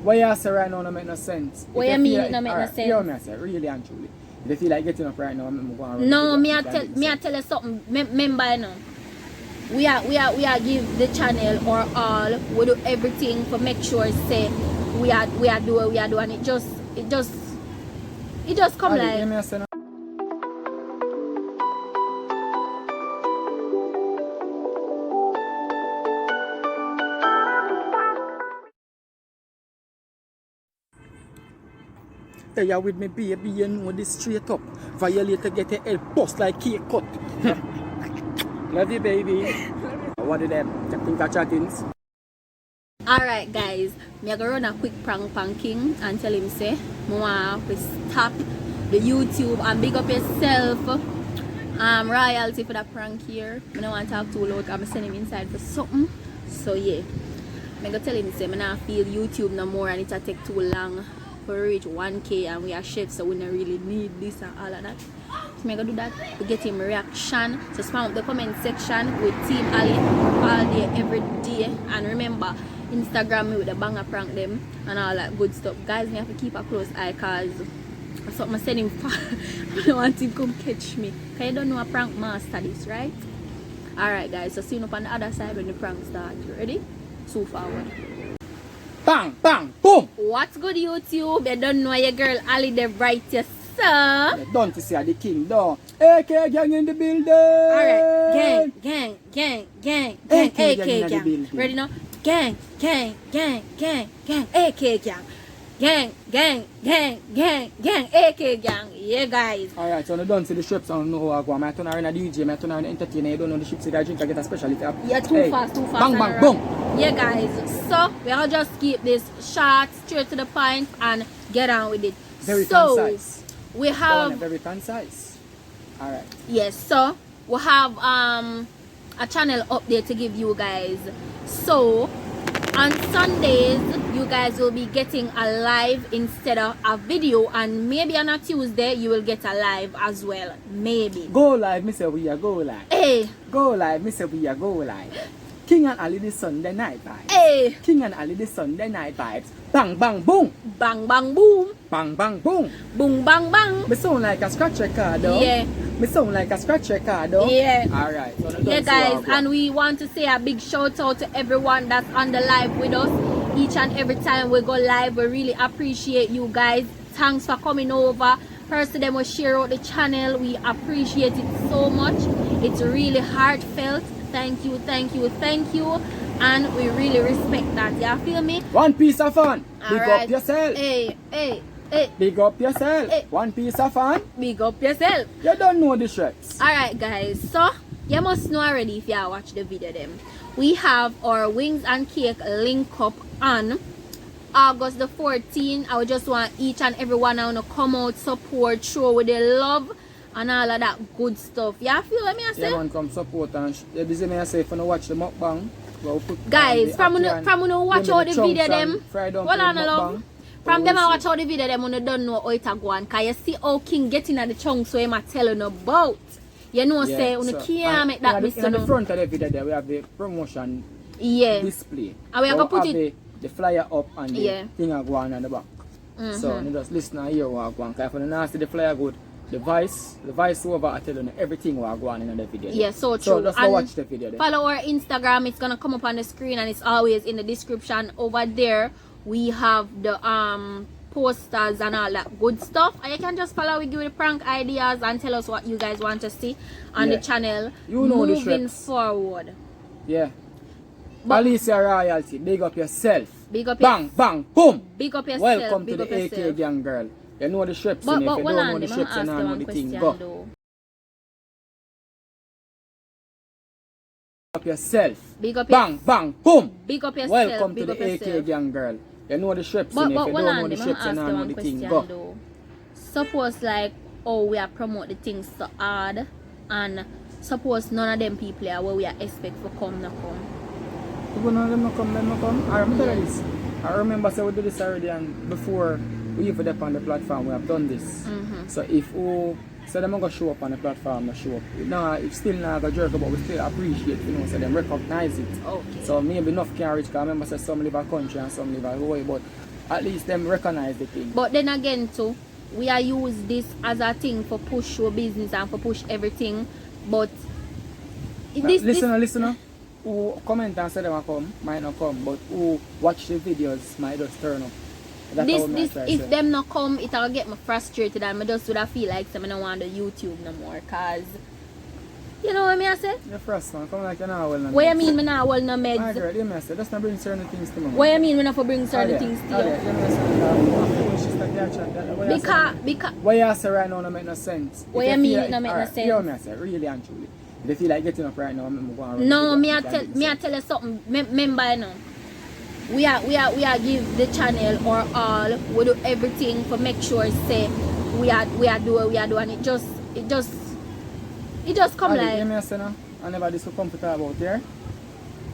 What you say right now don't make no sense. What you mean it don't make no sense? Hear me, I say, really and truly. If you feel like getting up right now, I'm going to no, me I tell you something. Remember, you know, we are give the channel or all. We do everything for make sure say we are doing, and it just come like. Hear me, I say, no? Hey, you with me, baby, you know this straight up. Violator get your head bust like cake cut. Love you, baby. What did them? Think of chattings? Alright, guys. Me gonna run a quick prank on King and tell him say, "Mwa, we stop the YouTube and big up yourself. Royalty for that prank here. I don't want to talk too loud. I'm send him inside for something. So yeah, me gonna tell him say, me not feel YouTube no more and it'll take too long for reach 1K and we are chefs, so we don't really need this and all of that. So I'm gonna do that to get him reaction. So spam up the comment section with Team Ali all day, every day. And remember, Instagram me with the banger prank them and all that good stuff. Guys, me have to keep a close eye because that's what I'm sending for. I don't want him to come catch me. Because you don't know a prank master this, right? Alright guys, so see you up on the other side when the prank starts. You ready? So forward. Bang, bang, boom! What's good, YouTube? You don't know your girl Ali the right, yes, sir. Don't you see the king, though? AK gang in the building! Alright, gang. AK gang. Ready now? Gang, AK gang. Gang, AK gang. Yeah, guys. Alright, so I don't see the ships, I don't know how I go. I turn around a DJ, I turn around an entertainer, you don't know the ships, I drink, I get a specialty. Yeah, too fast. Bang, bang, boom! Yeah, guys. So, we'll just keep this short, straight to the point, and get on with it. Very concise. We have... Very concise. Alright. Yes, so, we have a channel update to give you guys. So, on Sundays, you guys will be getting a live instead of a video, and maybe on a Tuesday you will get a live as well. Maybe. Go live, me say we are go live. Hey. Go live, me say we are go live. King&Ally the Sunday night vibes. Hey. King&Ally the Sunday night vibes. Bang bang boom. Bang bang boom. Bang bang boom. Boom bang bang. Me sound like a scratch record though. Yeah. Me sound like a scratch record though. Yeah. Alright. So yeah guys, and we want to say a big shout out to everyone that's on the live with us. Each and every time we go live, we really appreciate you guys. Thanks for coming over. First of them will share out the channel. We appreciate it so much. It's really heartfelt. Thank you. And we really respect that. You feel me? One piece of fun. Big right. up yourself. Hey. Big up yourself. Hey. One piece of fun. Big up yourself. You don't know the shirts. Alright guys, so you must know already if you watch the video them. We have our wings and cake link up on August the 14th. I would just want each and every one to come out, support, show with their love and all of that good stuff. You feel what I say? Yeah, man, come support and you busy me say if you watch the mukbang. Guys, from you watch all the video them. Hold on love. From them I watch all the video them when you don't know how it a go on. Cause you see how King getting at the chunk so him a telling about. You know yeah, say when you can't make that miss. In the front of the video there we have the promotion display. And we are gonna put it the flyer up and the thing a go on the back. So you just listen and hear what go on. Cause if you don't see the flyer good, the voice over I tell you everything what go on in the video. Yeah, so true. So just go watch the video there. Follow our Instagram, it's gonna come up on the screen and it's always in the description over there. We have the posters and all that good stuff, and you can just follow. We give you the prank ideas and tell us what you guys want to see on the channel. You know moving forward. Yeah. But Alicia Royalty, big up yourself. Big up bang bang boom. Big up yourself. Welcome to the AK gang girl. You know the ships in it. If you don't know the ships, you don't know the thing. Go. Big up yourself. Big up bang bang boom. Big up yourself. Welcome to the AK gang girl. You know the ships in it. If you don't know the ships, you don't know the thing. Go. Suppose like we are promote the things so hard, and suppose none of them people are where we are expect for come no come. None of them no come. I remember this. I remember so we did this already, and before we even up on the platform we have done this. So if so them gonna show up on the platform, they show up. Now it's still not gonna jerk, but we still appreciate, you know, so them recognize it. Okay. So maybe enough can reach, because I remember say some live a country and some live a way, but at least them recognize the thing. But then again too, we are use this as a thing for push your business and for push everything. But listen. Who comment and say them come might not come, but who watch the videos might just turn up. If them not come, it'll get me frustrated and I just would feel like I don't want the YouTube no more. Cause you know what I say? You're first man, come like you're not well no what you mean me not well no meds? My girl, you may say, just not bring certain things to me. What you mean we not for bring certain things to you? Because what you say right now don't make no sense. What you mean it don't make no sense? You know me I say, really and truly. If you feel like getting up right now, I'm going to no, me I tell you something. Remember you know. We are give the channel or all. We do everything for make sure say we are doing and it just come like. You may say no, I never this so comfortable out there.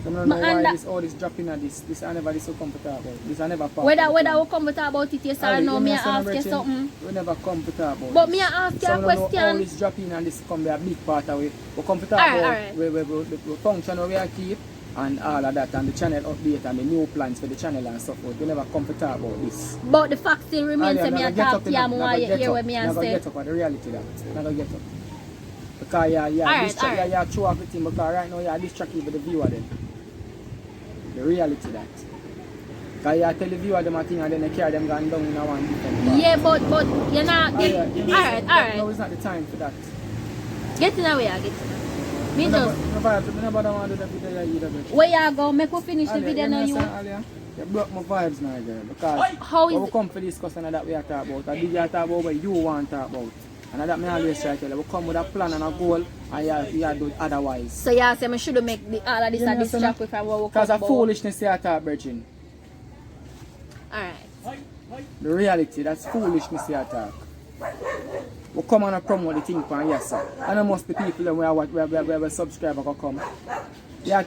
So I don't know why this dropping at this I never this so comfortable about. This I never part. Whether we comfortable about it yes or no, me ask you something. We never comfortable about. But me ask you a question. So all this dropping and this come be a big part of it. We're comfortable with the function where we are keep. And all of that, and the channel update and the new plans for the channel and so forth. We never comfortable about this. But the fact still remains that me a talk to you more hear what me and say. Get up at the reality that. Never get up. Because you throw off the thing because right now you are distracted with the viewer then. The reality that. Because you tell the viewer them a thing and then they carry them going down in a one different part. Yeah, but you're not alright. Now is not the time for that. Get in away, get in. Me just where you go, make we finish the video now you. You broke my vibes now girl because how is we come for discussing that we are talking about. I did you talk about what you want to talk about. And that me always try to tell you, we come with a plan and a goal and you do otherwise. So you say I should make all of this a distract with from what we come because of foolishness you talk virgin. Alright. The reality, that's foolishness you talk. We come and promote the thing for yes sir. And almost the people where subscriber can come. Yeah,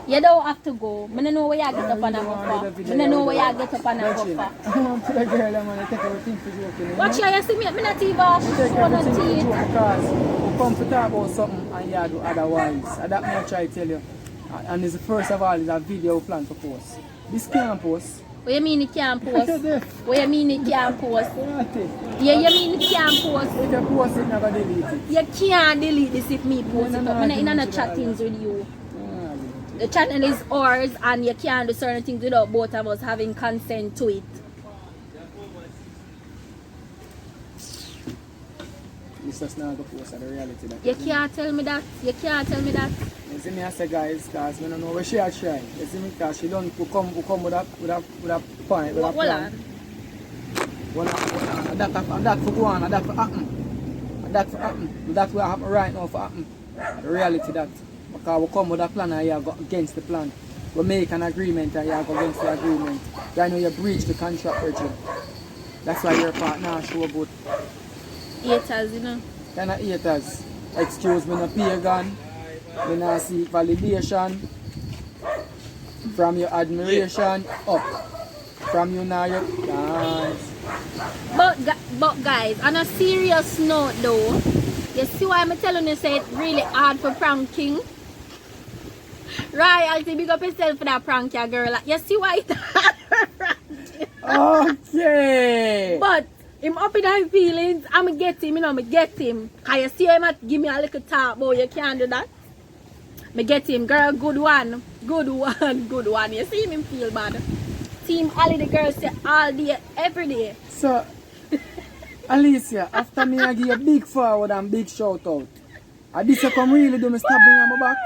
you don't have to go. I don't know where you get up and go for. I don't know where you get up and go for. I want to put a girl and I take everything for joking. Watch you see me not even show no teeth. Because we come to talk about something and you do otherwise. And that may I try to tell you. And it's first of all is a video plan to post. This can't post. What you mean it can't post? What you mean it can't post? Yeah, you mean it can't post? If you post it, never delete it. You can't delete this if me post it. I'm not in chat things with you. The channel is ours and you can't do certain things without both of us having consent to it. It's just not the post of the reality. That you can't tell me that. You can't tell me that. You see me I say guys, because I don't know where she are trying. You see me because she don't come with a point, with a plan. And that for go on, and that for happen. And that for happen. That will happen right now for happen. The reality that. Because we come with a plan and you go against the plan. We make an agreement and you go against the agreement. Right now you breach the contract, Virgin. That's why your partner show about. Haters, you know. Kind of haters. Excuse me, no pagan. Me not seek validation from your admiration up. From you now, you dance. But guys, on a serious note though, you see why I'm telling you say it's really hard for pranking? Right, I'll say big up yourself for that prank, yeah, girl. You see why it's hard for pranking? Okay. But him up in his feelings, I'ma get him, you know, me get him. Cause you see him at give me a little talk, boy, you can't do that. Me get him, girl, good one. You see him feel bad. Team Ali, the girl say all day, every day. So, Alicia, after me I give you a big forward and big shout out. And this you come really do me stop being on my back.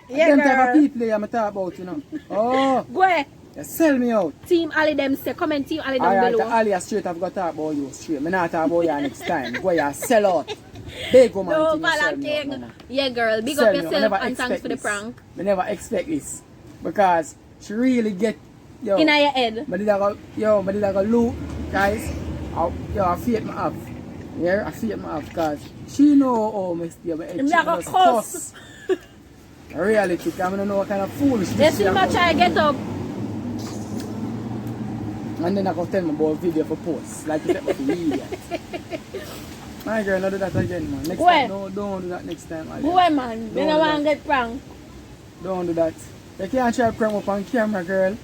Yeah, them girl. type of people I'm talking about, you know. Oh. Go ahead. You sell me out. Team Ali them say, comment Team Ali down below. Ali straight I've got to talk about you straight. Me not talk about you next time. Go you sell out. Big woman no, thing you sell me out, King. Yeah, girl, big sell up me yourself and thanks for the prank. I never expect this. Because she really get yo. In your head. But did I go look, guys. I fear my off. Yeah, I fear my off because she know how my head cuss. Reality, I don't know what kind of foolishness. Let's see my try get up. And then I go tell me about video for post. Like you for idiot. My girl, don't do that again, man. Next time, don't do that next time. Boy, man, you don't want to get pranked. Don't do that. You can't try to prank up on camera, girl.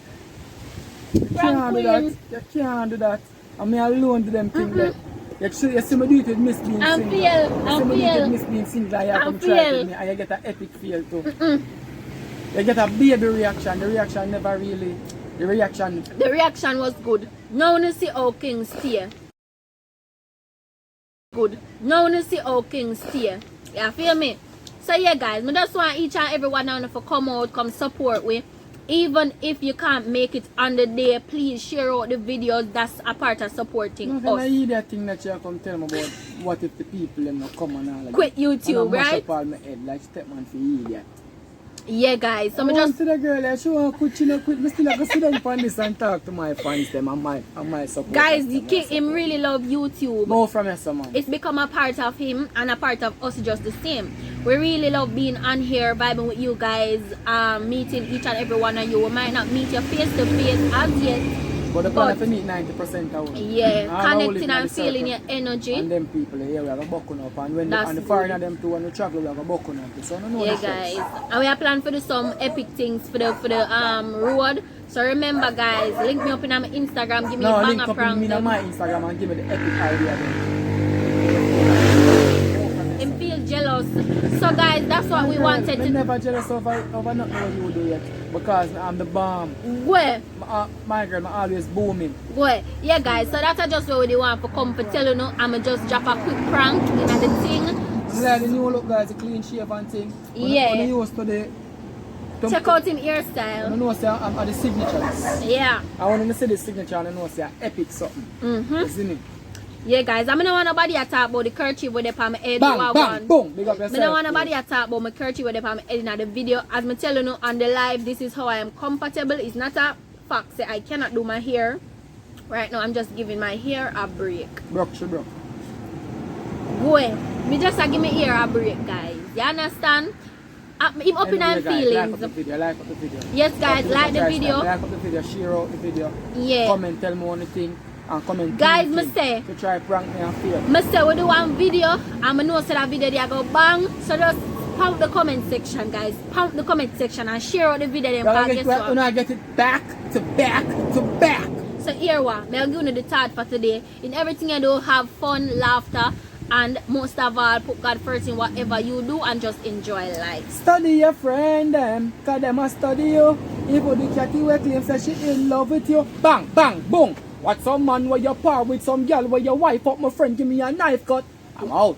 You can't do that. You can't do that. And me alone do them things there. You see me do it with Miss Bean I'm Singer. feel. You see I'm me do it feel. with Miss Bean Singer. You I'm come try it feel. with me and you get an epic feel too. You get a baby reaction. The reaction never really... The reaction was good. Now you see how King stay. Good. Now you see how King stay. You feel me? So yeah guys, I just want each and every one of you to come out, come support me. Even if you can't make it on the day, please share out the videos. That's a part of supporting no, us. I hear that thing that you come tell me about what if the people them not come and all like Quit that. YouTube, and I mash right? up all my head like Stepman for idiot. Yeah guys, so I I want just to the girl like she want to quit, she not quit. Me still have to sit down upon this and talk to my fans them and my support. guys, the King him really love YouTube. More from us, man. It's become a part of him and a part of us just the same. We really love being on here, vibing with you guys, meeting each and every one of you. We might not meet you face to face as yet, but the plan to meet 90% of them. yeah, connecting and feeling your energy. And them people here, we have a buckle up. And when the foreigner them too, when we travel, we have a buckle up. So I don't know yeah guys, and we are planning for do some epic things for the road. So remember guys, link me up in my Instagram, give me a banger prank. No, link up in my Instagram and give me the epic idea then. Him feel jealous. So guys, that's what we wanted to I'm never jealous over nothing what you do yet. Because I'm the bomb. Where? My girl, I'm always booming. Where? Yeah guys, so that's just what we want for come for tell you now. I'ma just drop a quick prank in the thing. Like the new look guys, the clean shave and thing. Yeah. When you used to the check out him hairstyle. I know say I'm at the signatures. Yeah. I want to see the signature and I know say epic something. Isn't it? Yeah guys, I don't want nobody to talk about the kerchief with the on my head. Bang, bang, boom. Big up yourself. I don't want nobody to talk about my kerchief with the on my head in the video. As I tell you now on the live, this is how I am comfortable. It's not a fact say I cannot do my hair. Right now I'm just giving my hair a break. Broke, she broke. Boy, me just give me hair a break guys. You understand? Him up in our feelings. Like up the video. Yes guys, like the video. Like up the video, share out the video. Yeah. Comment, tell me anything. And comment guys, me say to try prank me and fail. Me say we do one video and I know say that video they go bang. So just pound the comment section guys. Pound the comment section and share out the video then guess what? When I get it back to back to back. So here what? I'll give you the thought for today. In everything you do, have fun, laughter, and most of all put God first in whatever you do and just enjoy life. Study your friend them, cause them a study you. If you the catty where claim say she in love with you, bang, bang, boom. What some man where you par with some girl where your wife up my friend give me a knife cut. I'm out.